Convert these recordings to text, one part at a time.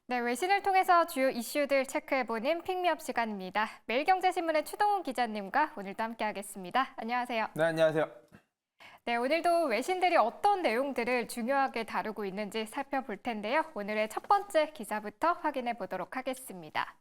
네, 외신을 통해서 주요 이슈들 체크해보는 픽미업 시간입니다. 매일경제신문의 추동훈 기자님과 오늘도 함께하겠습니다. 안녕하세요. 네, 안녕하세요. 네, 오늘도 외신들이 어떤 내용들을 중요하게 다루고 있는지 살펴볼 텐데요. 오늘의 첫 번째 기사부터 확인해 보도록 하겠습니다.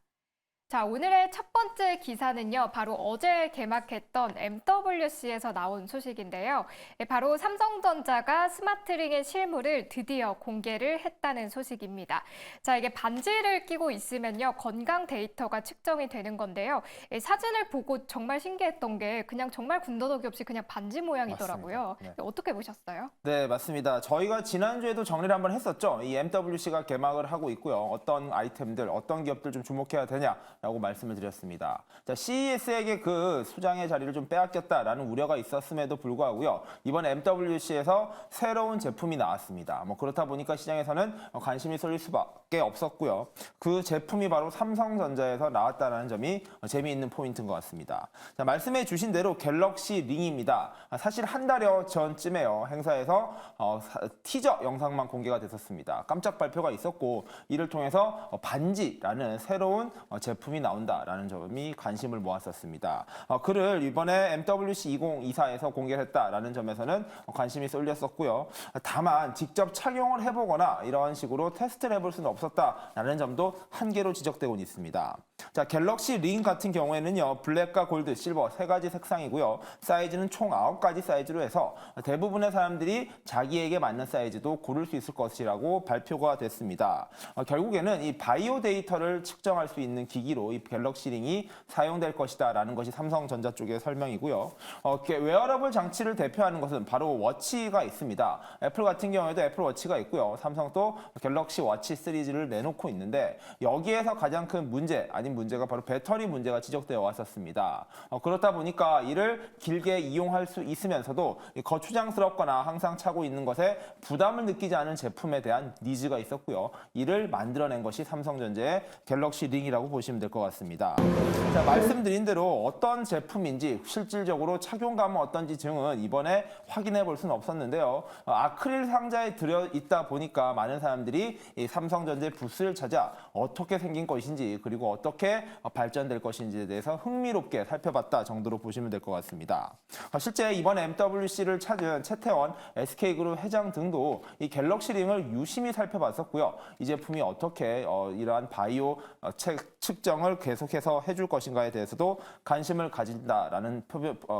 자, 오늘의 첫 번째 기사는요, 바로 어제 개막했던 MWC에서 나온 소식인데요. 바로 삼성전자가 스마트링의 실물을 드디어 공개를 했다는 소식입니다. 자, 이게 반지를 끼고 있으면요, 건강 데이터가 측정이 되는 건데요. 사진을 보고 정말 신기했던 게 그냥 정말 군더더기 없이 그냥 반지 모양이더라고요. 맞습니다. 네. 어떻게 보셨어요? 네, 맞습니다. 저희가 지난주에도 정리를 한번 했었죠. 이 MWC가 개막을 하고 있고요. 어떤 아이템들, 어떤 기업들 좀 주목해야 되냐라고 말씀을 드렸습니다. 자, CES에게 그 수장의 자리를 좀 빼앗겼다라는 우려가 있었음에도 불구하고요. 이번 MWC에서 새로운 제품이 나왔습니다. 그렇다 보니까 시장에서는 관심이 쏠릴 수밖에 없었고요. 그 제품이 바로 삼성전자에서 나왔다는 점이 재미있는 포인트인 것 같습니다. 자, 말씀해 주신 대로 갤럭시 링입니다. 사실 한 달여 전쯤에요. 행사에서 티저 영상만 공개가 됐었습니다. 깜짝 발표가 있었고 이를 통해서 반지라는 새로운 제품이 나온다라는 점이 관심을 모았었습니다. 그를 이번에 MWC 2024에서 공개했다라는 점에서는 관심이 쏠렸었고요. 다만 직접 착용을 해보거나 이런 식으로 테스트를 해볼 수는 없었다라는 점도 한계로 지적되고 있습니다. 자, 갤럭시 링 같은 경우에는요, 블랙과 골드, 실버 세 가지 색상이고요. 사이즈는 총 9가지 사이즈로 해서 대부분의 사람들이 자기에게 맞는 사이즈도 고를 수 있을 것이라고 발표가 됐습니다. 결국에는 이 바이오 데이터를 측정할 수 있는 기기로 이 갤럭시 링이 사용될 것이다라는 것이 삼성전자 쪽의 설명이고요. 웨어러블 장치를 대표하는 것은 바로 워치가 있습니다. 애플 같은 경우에도 애플 워치가 있고요. 삼성도 갤럭시 워치 시리즈를 내놓고 있는데 여기에서 가장 큰 문제 아닌 문제가 바로 배터리 문제가 지적되어 왔었습니다. 그렇다 보니까 이를 길게 이용할 수 있으면서도 거추장스럽거나 항상 차고 있는 것에 부담을 느끼지 않은 제품에 대한 니즈가 있었고요. 이를 만들어낸 것이 삼성전자의 갤럭시 링이라고 보시면 될 것 같습니다. 자, 말씀드린 대로 어떤 제품인지 실질적으로 착용감은 어떤지 등은 이번에 확인해 볼 수는 없었는데요. 아크릴 상자에 들어 있다 보니까 많은 사람들이 이 삼성전자의 부스를 찾아 어떻게 생긴 것인지 그리고 어떻게 발전될 것인지에 대해서 흥미롭게 살펴봤다 정도로 보시면 될 것 같습니다. 실제 이번 MWC를 찾은 최태원 SK그룹 회장 등도 이 갤럭시 링을 유심히 살펴봤었고요. 이 제품이 어떻게 이러한 바이오 측정을 계속해서 해줄 것인가에 대해서도 관심을 가진다라는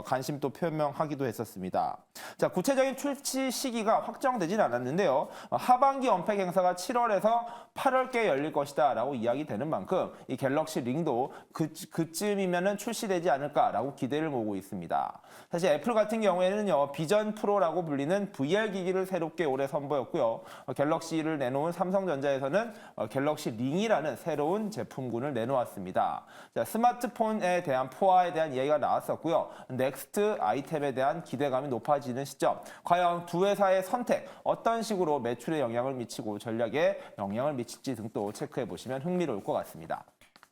관심도 표명하기도 했었습니다. 자, 구체적인 출시 시기가 확정되진 않았는데요. 하반기 언팩 행사가 7월에서 8월께 열릴 것이다라고 이야기되는 만큼 이 갤럭시 링도 그쯤이면은 출시되지 않을까라고 기대를 모으고 있습니다. 사실 애플 같은 경우에는요, 비전 프로라고 불리는 VR 기기를 새롭게 올해 선보였고요. 갤럭시를 내놓은 삼성전자에서는 갤럭시 링이라는 새로운 제품군을 내놓았습니다. 자, 스마트폰에 대한 포화에 대한 이야기가 나왔었고요. 넥스트 아이템에 대한 기대감이 높아지는 시점. 과연 두 회사의 선택, 어떤 식으로 매출에 영향을 미치고 전략에 영향을 미칠지 등도 체크해 보시면 흥미로울 것 같습니다.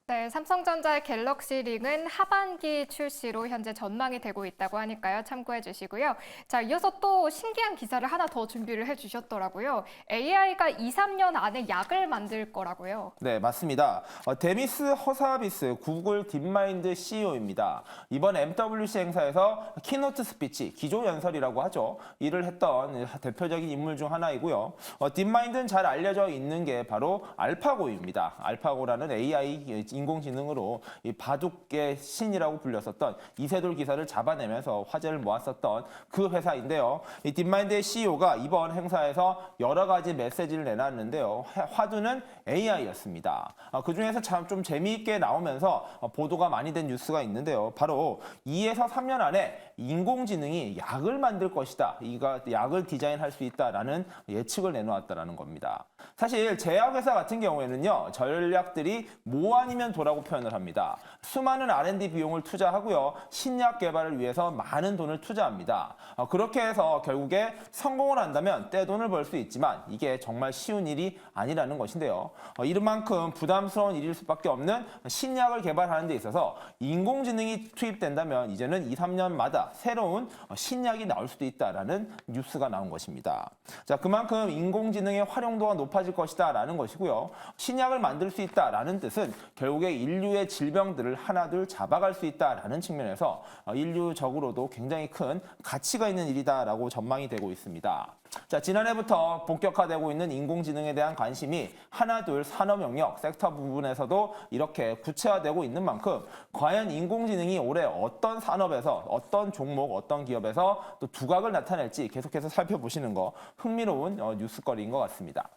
네, 삼성전자의 갤럭시 링은 하반기 출시로 현재 전망이 되고 있다고 하니까요. 참고해 주시고요. 자, 이어서 또 신기한 기사를 하나 더 준비를 해 주셨더라고요. AI가 2, 3년 안에 약을 만들 거라고요. 네, 맞습니다. 데미스 허사비스 구글 딥마인드 CEO입니다. 이번 MWC 행사에서 키노트 스피치, 기조 연설이라고 하죠. 이를 했던 대표적인 인물 중 하나이고요. 딥마인드는 잘 알려져 있는 게 바로 알파고입니다. 알파고라는 AI 인공지능으로 이 바둑의 신이라고 불렸었던 이세돌 기사를 잡아내면서 화제를 모았었던 그 회사인데요. 이 딥마인드의 CEO가 이번 행사에서 여러 가지 메시지를 내놨는데요. 화두는 AI였습니다. 그 중에서 참 좀 재미있게 나오면서 보도가 많이 된 뉴스가 있는데요. 바로 2에서 3년 안에 인공지능이 약을 만들 것이다. 이가 약을 디자인할 수 있다라는 예측을 내놓았다라는 겁니다. 사실 제약회사 같은 경우에는요, 전략들이 뭐 아니면 안면도라고 표현을 합니다. 수많은 R&D 비용을 투자하고요. 신약 개발을 위해서 많은 돈을 투자합니다. 그렇게 해서 결국에 성공을 한다면 떼돈을 벌 수 있지만 이게 정말 쉬운 일이 아니라는 것인데요. 이런 만큼 부담스러운 일일 수밖에 없는 신약을 개발하는 데 있어서 인공지능이 투입된다면 이제는 2, 3년마다 새로운 신약이 나올 수도 있다라는 뉴스가 나온 것입니다. 자, 그만큼 인공지능의 활용도가 높아질 것이다라는 것이고요. 신약을 만들 수 있다라는 뜻은 결국에 인류의 질병들을 하나둘 잡아갈 수 있다라는 측면에서 인류적으로도 굉장히 큰 가치가 있는 일이다라고 전망이 되고 있습니다. 자, 지난해부터 본격화되고 있는 인공지능에 대한 관심이 하나둘 산업 영역, 섹터 부분에서도 이렇게 구체화되고 있는 만큼 과연 인공지능이 올해 어떤 산업에서, 어떤 종목, 어떤 기업에서 또 두각을 나타낼지 계속해서 살펴보시는 거 흥미로운 뉴스거리인 것 같습니다.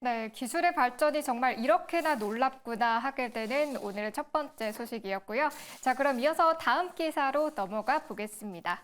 네, 기술의 발전이 정말 이렇게나 놀랍구나 하게 되는 오늘의 첫 번째 소식이었고요. 자, 그럼 이어서 다음 기사로 넘어가 보겠습니다.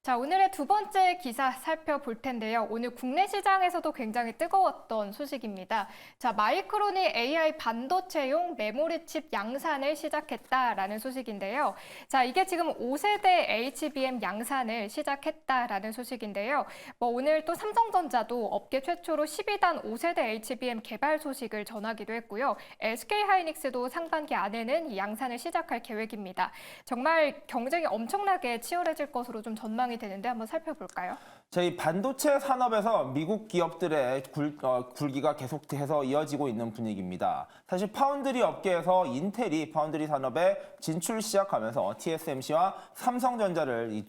자, 오늘의 두 번째 기사 살펴볼 텐데요. 오늘 국내 시장에서도 굉장히 뜨거웠던 소식입니다. 자, 마이크론이 AI 반도체용 메모리 칩 양산을 시작했다라는 소식인데요. 자, 이게 지금 5세대 HBM 양산을 시작했다라는 소식인데요. 오늘 또 삼성전자도 업계 최초로 12단 5세대 HBM 개발 소식을 전하기도 했고요. SK하이닉스도 상반기 안에는 이 양산을 시작할 계획입니다. 정말 경쟁이 엄청나게 치열해질 것으로 좀 전망이 되는데 한번 살펴볼까요? 저희 반도체 산업에서 미국 기업들의 굴기가 계속해서 이어지고 있는 분위기입니다. 사실 파운드리 업계에서 인텔이 파운드리 산업에 진출 시작하면서 TSMC와 삼성전자를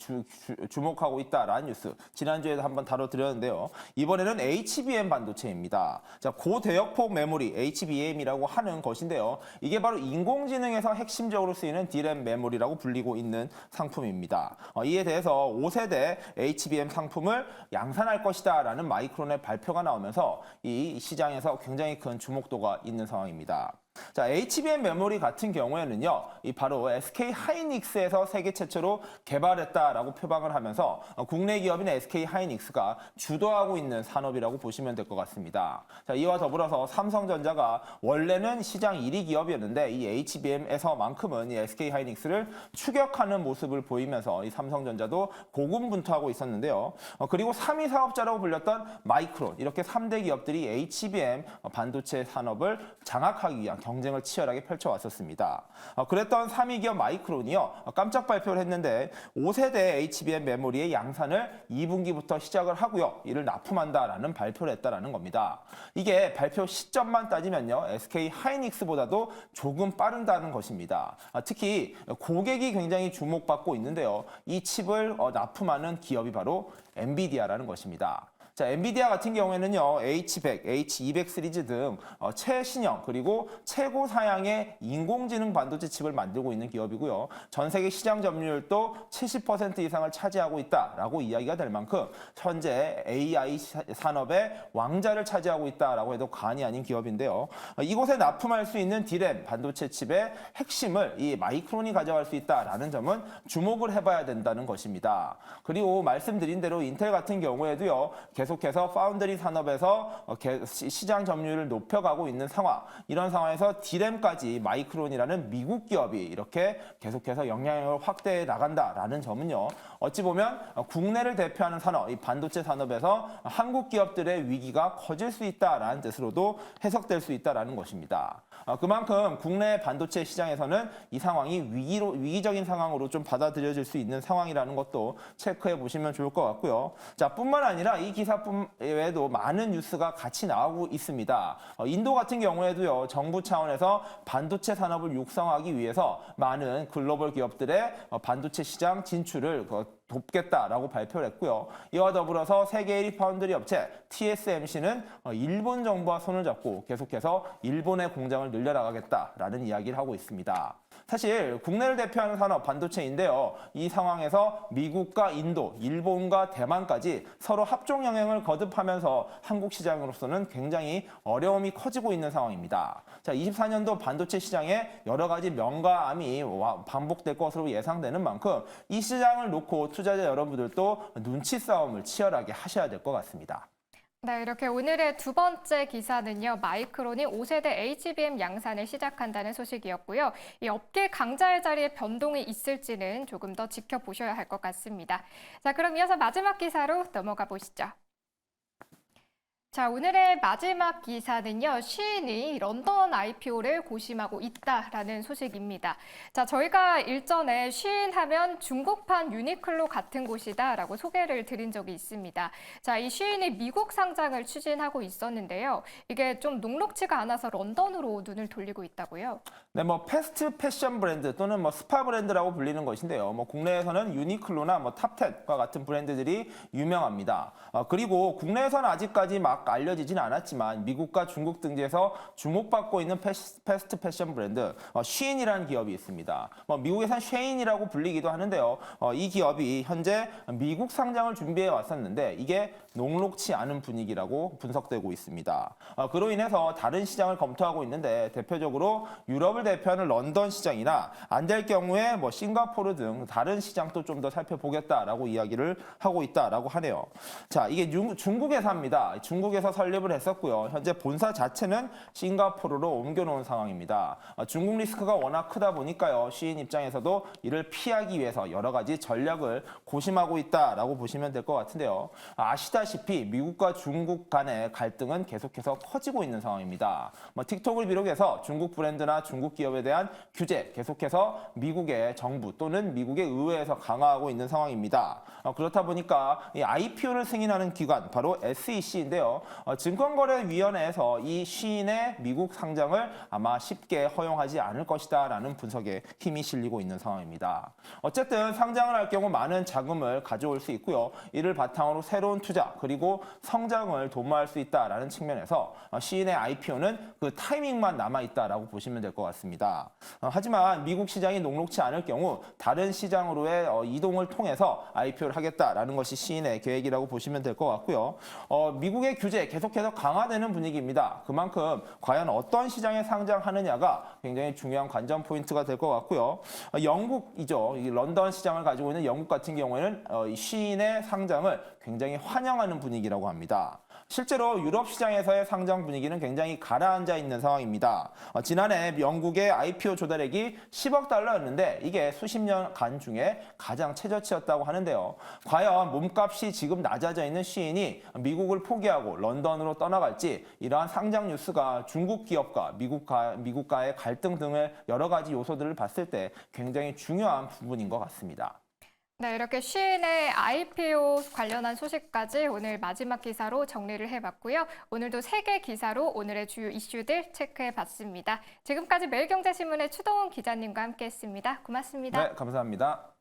주목하고 있다라는 뉴스 지난주에도 한번 다뤄드렸는데요. 이번에는 HBM 반도체입니다. 자, 고대역폭 메모리 HBM이라고 하는 것인데요. 이게 바로 인공지능에서 핵심적으로 쓰이는 D램 메모리라고 불리고 있는 상품입니다. 이에 대해서 5세대 HBM 상품을 양산할 것이다라는 마이크론의 발표가 나오면서 이 시장에서 굉장히 큰 주목도가 있는 상황입니다. 자, HBM 메모리 같은 경우에는요, 이 바로 SK하이닉스에서 세계 최초로 개발했다라고 표방을 하면서 국내 기업인 SK하이닉스가 주도하고 있는 산업이라고 보시면 될 것 같습니다. 자, 이와 더불어서 삼성전자가 원래는 시장 1위 기업이었는데 이 HBM에서만큼은 이 SK하이닉스를 추격하는 모습을 보이면서 이 삼성전자도 고군분투하고 있었는데요. 그리고 3위 사업자라고 불렸던 마이크론, 이렇게 3대 기업들이 HBM 반도체 산업을 장악하기 위한 경쟁을 치열하게 펼쳐왔었습니다. 그랬던 3위 기업 마이크론이요, 깜짝 발표를 했는데 5세대 HBM 메모리의 양산을 2분기부터 시작을 하고요, 이를 납품한다라는 발표를 했다라는 겁니다. 이게 발표 시점만 따지면요, SK하이닉스보다도 조금 빠른다는 것입니다. 특히 고객이 굉장히 주목받고 있는데요, 이 칩을 납품하는 기업이 바로 엔비디아라는 것입니다. 자, 엔비디아 같은 경우에는요, H100, H200 시리즈 등 최신형 그리고 최고 사양의 인공지능 반도체 칩을 만들고 있는 기업이고요. 전 세계 시장 점유율도 70% 이상을 차지하고 있다라고 이야기가 될 만큼 현재 AI 산업의 왕자를 차지하고 있다라고 해도 과언이 아닌 기업인데요. 이곳에 납품할 수 있는 D램 반도체 칩의 핵심을 이 마이크론이 가져갈 수 있다라는 점은 주목을 해봐야 된다는 것입니다. 그리고 말씀드린 대로 인텔 같은 경우에도요, 계속해서 파운드리 산업에서 시장 점유율을 높여가고 있는 상황, 이런 상황에서 D램까지 마이크론이라는 미국 기업이 이렇게 계속해서 영향력을 확대해 나간다라는 점은요, 어찌 보면 국내를 대표하는 산업, 이 반도체 산업에서 한국 기업들의 위기가 커질 수 있다라는 뜻으로도 해석될 수 있다라는 것입니다. 그만큼 국내 반도체 시장에서는 이 상황이 위기적인 상황으로 좀 받아들여질 수 있는 상황이라는 것도 체크해 보시면 좋을 것 같고요. 자, 뿐만 아니라 이 기사뿐 외에도 많은 뉴스가 같이 나오고 있습니다. 인도 같은 경우에도요, 정부 차원에서 반도체 산업을 육성하기 위해서 많은 글로벌 기업들의 반도체 시장 진출을 돕겠다라고 발표를 했고요. 이와 더불어서 세계 1위 파운드리 업체 TSMC는 일본 정부와 손을 잡고 계속해서 일본의 공장을 늘려나가겠다라는 이야기를 하고 있습니다. 사실 국내를 대표하는 산업 반도체인데요. 이 상황에서 미국과 인도, 일본과 대만까지 서로 합종 영향을 거듭하면서 한국 시장으로서는 굉장히 어려움이 커지고 있는 상황입니다. 자, 24년도 반도체 시장에 여러 가지 명가암이 반복될 것으로 예상되는 만큼 이 시장을 놓고 투자자 여러분들도 눈치 싸움을 치열하게 하셔야 될 것 같습니다. 네, 이렇게 오늘의 두 번째 기사는요, 마이크론이 5세대 HBM 양산을 시작한다는 소식이었고요. 이 업계 강자의 자리에 변동이 있을지는 조금 더 지켜보셔야 할 것 같습니다. 자, 그럼 이어서 마지막 기사로 넘어가 보시죠. 자, 오늘의 마지막 기사는요, 시인이 런던 IPO를 고심하고 있다라는 소식입니다. 자, 저희가 일전에 시인 하면 중국판 유니클로 같은 곳이다라고 소개를 드린 적이 있습니다. 자, 이 시인이 미국 상장을 추진하고 있었는데요. 이게 좀 녹록지가 않아서 런던으로 눈을 돌리고 있다고요. 네, 패스트 패션 브랜드 또는 스파 브랜드라고 불리는 것인데요. 국내에서는 유니클로나 탑10과 같은 브랜드들이 유명합니다. 그리고 국내에서는 아직까지 막 알려지진 않았지만 미국과 중국 등지에서 주목받고 있는 패스트 패션 브랜드 쉬인이라는 기업이 있습니다. 미국에선 쉐인이라고 불리기도 하는데요. 이 기업이 현재 미국 상장을 준비해 왔었는데 이게 녹록치 않은 분위기라고 분석되고 있습니다. 그로 인해서 다른 시장을 검토하고 있는데 대표적으로 유럽을 대표하는 런던 시장이나 안 될 경우에 싱가포르 등 다른 시장도 좀 더 살펴보겠다라고 이야기를 하고 있다라고 하네요. 자, 이게 중국 회사입니다. 중국에서 설립을 했었고요. 현재 본사 자체는 싱가포르로 옮겨놓은 상황입니다. 중국 리스크가 워낙 크다 보니까요. 시인 입장에서도 이를 피하기 위해서 여러 가지 전략을 고심하고 있다라고 보시면 될 것 같은데요. 아시다시피 미국과 중국 간의 갈등은 계속해서 커지고 있는 상황입니다. 틱톡을 비롯해서 중국 브랜드나 중국 기업에 대한 규제 계속해서 미국의 정부 또는 미국의 의회에서 강화하고 있는 상황입니다. 그렇다 보니까 이 IPO를 승인하는 기관 바로 SEC인데요. 증권거래위원회에서 이 시인의 미국 상장을 아마 쉽게 허용하지 않을 것이다라는 분석에 힘이 실리고 있는 상황입니다. 어쨌든 상장을 할 경우 많은 자금을 가져올 수 있고요. 이를 바탕으로 새로운 투자 그리고 성장을 도모할 수 있다라는 측면에서 시인의 IPO는 그 타이밍만 남아있다라고 보시면 될 것 같습니다. 하지만 미국 시장이 녹록치 않을 경우 다른 시장으로의 이동을 통해서 IPO를 하겠다라는 것이 시인의 계획이라고 보시면 될 것 같고요. 미국의 규제 계속해서 강화되는 분위기입니다. 그만큼 과연 어떤 시장에 상장하느냐가 굉장히 중요한 관전 포인트가 될 것 같고요. 영국이죠. 이 런던 시장을 가지고 있는 영국 같은 경우에는 이 시인의 상장을 굉장히 환영하는 분위기라고 합니다. 실제로 유럽 시장에서의 상장 분위기는 굉장히 가라앉아 있는 상황입니다. 지난해 영국의 IPO 조달액이 10억 달러였는데 이게 수십 년간 중에 가장 최저치였다고 하는데요. 과연 몸값이 지금 낮아져 있는 시인이 미국을 포기하고 런던으로 떠나갈지 이러한 상장 뉴스가 중국 기업과 미국과의 갈등 등의 여러 가지 요소들을 봤을 때 굉장히 중요한 부분인 것 같습니다. 네, 이렇게 시인의 IPO 관련한 소식까지 오늘 마지막 기사로 정리를 해봤고요. 오늘도 3개 기사로 오늘의 주요 이슈들 체크해봤습니다. 지금까지 매일경제신문의 추동훈 기자님과 함께했습니다. 고맙습니다. 네, 감사합니다.